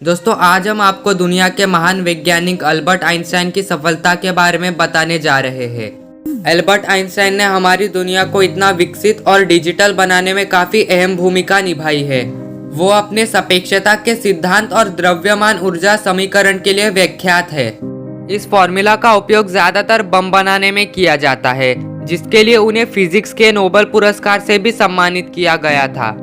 दोस्तों आज हम आपको दुनिया के महान वैज्ञानिक अल्बर्ट आइंस्टाइन की सफलता के बारे में बताने जा रहे हैं। अल्बर्ट आइंस्टाइन ने हमारी दुनिया को इतना विकसित और डिजिटल बनाने में काफी अहम भूमिका निभाई है। वो अपने सापेक्षता के सिद्धांत और द्रव्यमान ऊर्जा समीकरण के लिए विख्यात है। इस फॉर्मूला का उपयोग ज्यादातर बम बनाने में किया जाता है, जिसके लिए उन्हें फिजिक्स के नोबेल पुरस्कार से भी सम्मानित किया गया था।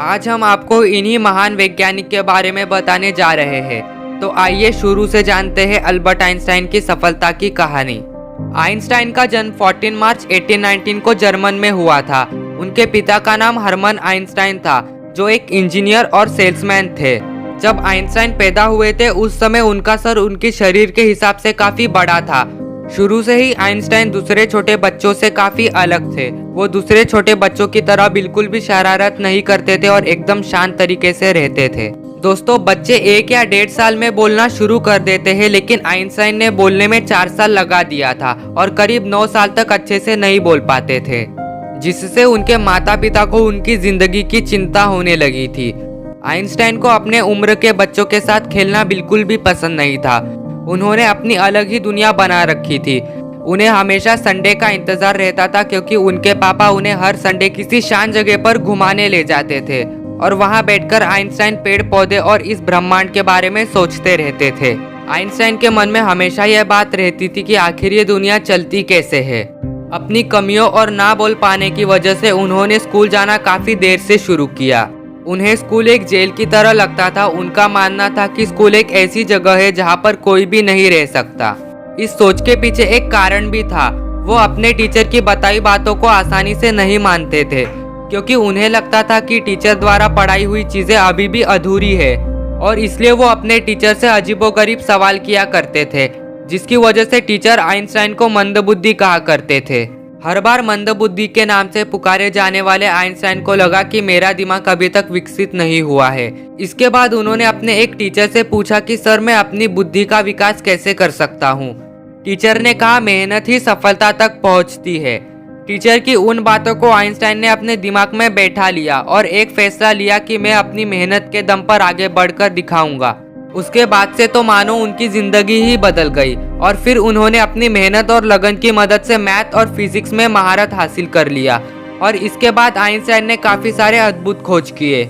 आज हम आपको इन्हीं महान वैज्ञानिक के बारे में बताने जा रहे हैं। तो आइए शुरू से जानते हैं अल्बर्ट आइंस्टाइन की सफलता की कहानी। आइंस्टाइन का जन्म 14 मार्च 1819 को जर्मन में हुआ था। उनके पिता का नाम हर्मन आइंस्टाइन था, जो एक इंजीनियर और सेल्समैन थे। जब आइंस्टाइन पैदा हुए थे उस समय उनका सर उनके शरीर के हिसाब से काफी बड़ा था। शुरू से ही आइंस्टाइन दूसरे छोटे बच्चों से काफी अलग थे। वो दूसरे छोटे बच्चों की तरह बिल्कुल भी शरारत नहीं करते थे और एकदम शांत तरीके से रहते थे। दोस्तों, बच्चे 1 या 1.5 साल में बोलना शुरू कर देते हैं, लेकिन आइंस्टाइन ने बोलने में 4 साल लगा दिया था और करीब 9 साल तक अच्छे से नहीं बोल पाते थे, जिससे उनके माता पिता को उनकी जिंदगी की चिंता होने लगी थी। आइंस्टाइन को अपने उम्र के बच्चों के साथ खेलना बिल्कुल भी पसंद नहीं था। उन्होंने अपनी अलग ही दुनिया बना रखी थी। उन्हें हमेशा संडे का इंतजार रहता था, क्योंकि उनके पापा उन्हें हर संडे किसी शांत जगह पर घुमाने ले जाते थे और वहां बैठकर आइंस्टाइन पेड़ पौधे और इस ब्रह्मांड के बारे में सोचते रहते थे। आइंस्टाइन के मन में हमेशा यह बात रहती थी कि आखिर ये दुनिया चलती कैसे है। अपनी कमियों और ना बोल पाने की वजह से उन्होंने स्कूल जाना काफी देर से शुरू किया। उन्हें स्कूल एक जेल की तरह लगता था। उनका मानना था कि स्कूल एक ऐसी जगह है जहां पर कोई भी नहीं रह सकता। इस सोच के पीछे एक कारण भी था। वो अपने टीचर की बताई बातों को आसानी से नहीं मानते थे, क्योंकि उन्हें लगता था कि टीचर द्वारा पढ़ाई हुई चीजें अभी भी अधूरी है, और इसलिए वो अपने टीचर से अजीबोगरीब सवाल किया करते थे, जिसकी वजह से टीचर आइंस्टाइन को मंदबुद्धि कहा करते थे। हर बार मंदबुद्धि के नाम से पुकारे जाने वाले आइंस्टाइन को लगा कि मेरा दिमाग अभी तक विकसित नहीं हुआ है। इसके बाद उन्होंने अपने एक टीचर से पूछा कि सर, मैं अपनी बुद्धि का विकास कैसे कर सकता हूँ। टीचर ने कहा, मेहनत ही सफलता तक पहुँचती है। टीचर की उन बातों को आइंस्टाइन ने अपने दिमाग में बैठा लिया और एक फैसला लिया कि मैं अपनी मेहनत के दम पर आगे बढ़कर दिखाऊंगा। उसके बाद से तो मानो उनकी जिंदगी ही बदल गई, और फिर उन्होंने अपनी मेहनत और लगन की मदद से मैथ और फिजिक्स में महारत हासिल कर लिया, और इसके बाद आइंस्टाइन ने काफी सारे अद्भुत खोज किए।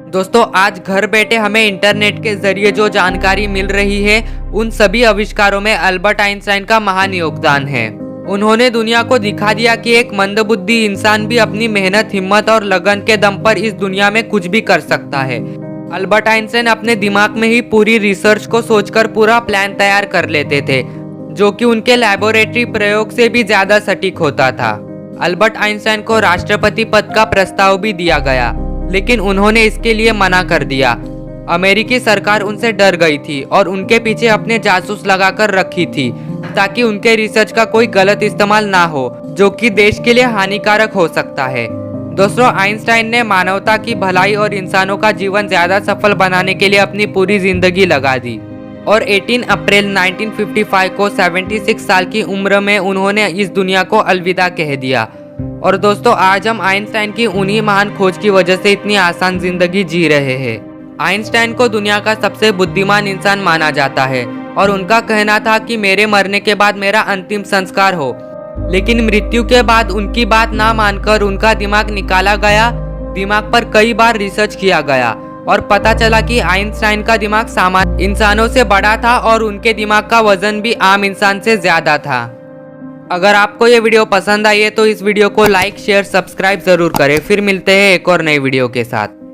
दोस्तों, आज घर बैठे हमें इंटरनेट के जरिए जो जानकारी मिल रही है, उन सभी आविष्कारों में अल्बर्ट आइंस्टाइन का महान योगदान है। उन्होंने दुनिया को दिखा दिया कि एक मंदबुद्धि इंसान भी अपनी मेहनत, हिम्मत और लगन के दम पर इस दुनिया में कुछ भी कर सकता है। अल्बर्ट आइंस्टाइन अपने दिमाग में ही पूरी रिसर्च को सोचकर पूरा प्लान तैयार कर लेते थे, जो कि उनके लैबोरेटरी प्रयोग से भी ज्यादा सटीक होता था। अल्बर्ट आइंस्टाइन को राष्ट्रपति पद का प्रस्ताव भी दिया गया, लेकिन उन्होंने इसके लिए मना कर दिया। अमेरिकी सरकार उनसे डर गई थी और उनके पीछे अपने जासूस लगाकर रखी थी, ताकि उनके रिसर्च का कोई गलत इस्तेमाल ना हो, जो कि देश के लिए हानिकारक हो सकता है। दोस्तों, आइंस्टाइन ने मानवता की भलाई और इंसानों का जीवन ज्यादा सफल बनाने के लिए अपनी पूरी जिंदगी लगा दी, और 18 अप्रैल 1955 को 76 साल की उम्र में उन्होंने इस दुनिया को अलविदा कह दिया। और दोस्तों, आज हम आइंस्टाइन की उन्हीं महान खोज की वजह से इतनी आसान जिंदगी जी रहे हैं। आइंस्टाइन को दुनिया का सबसे बुद्धिमान इंसान माना जाता है, और उनका कहना था कि मेरे मरने के बाद मेरा अंतिम संस्कार हो। लेकिन मृत्यु के बाद उनकी बात ना मानकर उनका दिमाग निकाला गया। दिमाग पर कई बार रिसर्च किया गया और पता चला कि आइंस्टाइन का दिमाग सामान्य इंसानों से बड़ा था और उनके दिमाग का वजन भी आम इंसान से ज्यादा था। अगर आपको ये वीडियो पसंद आई है तो इस वीडियो को लाइक, शेयर, सब्सक्राइब जरूर करें। फिर मिलते हैं एक और नई वीडियो के साथ।